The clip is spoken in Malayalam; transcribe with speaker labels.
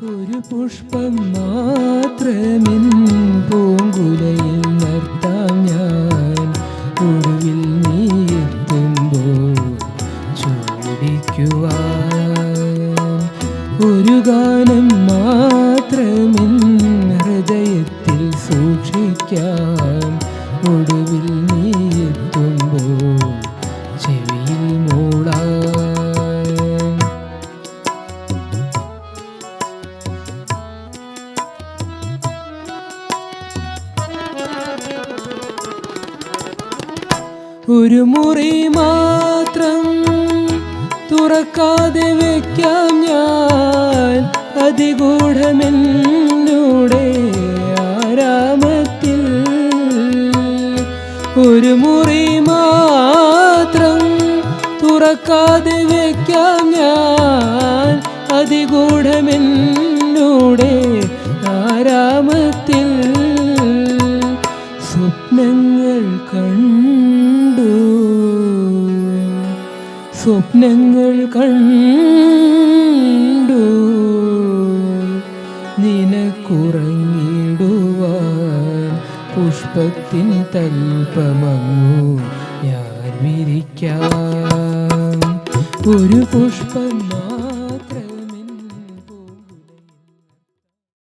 Speaker 1: ഒരു പുഷ്പം മാത്രമിൻ പൂങ്കുലയിൽ നിർത്താം ഞാൻ. ഒടുവിൽ നീ എത്തുമ്പോൾ ചൂടിക്കുവാൻ ഒരു ഗാനം മാത്രമിൻ ഹൃദയത്തിൽ സൂക്ഷിക്കാം. ഒടുവിൽ നീ എത്തുമ്പോൾ ചെവിയിൽ മൂളാൻ. ഒരു മുറി മാത്രം തുറക്കാതെ വയ്ക്കാം ഞാൻ, അതിഗൂഢമെന്നൂടെ ആരാമത്തിൽ. ഒരു മുറി മാത്രം തുറക്കാതെ വയ്ക്കാം ഞാൻ, അതിഗൂഢമെന്നൂടെ ആരാമത്തിൽ. സ്വപ്നങ്ങൾ കണ്ടു, സ്വപ്നങ്ങൾ കണ്ടു, നിനക്കുറങ്ങിടുവാൻ പുഷ്പത്തിൻ തൽപ്പമങ്ങു ഞാൻ വിരിക്കാം. ഒരു പുഷ്പം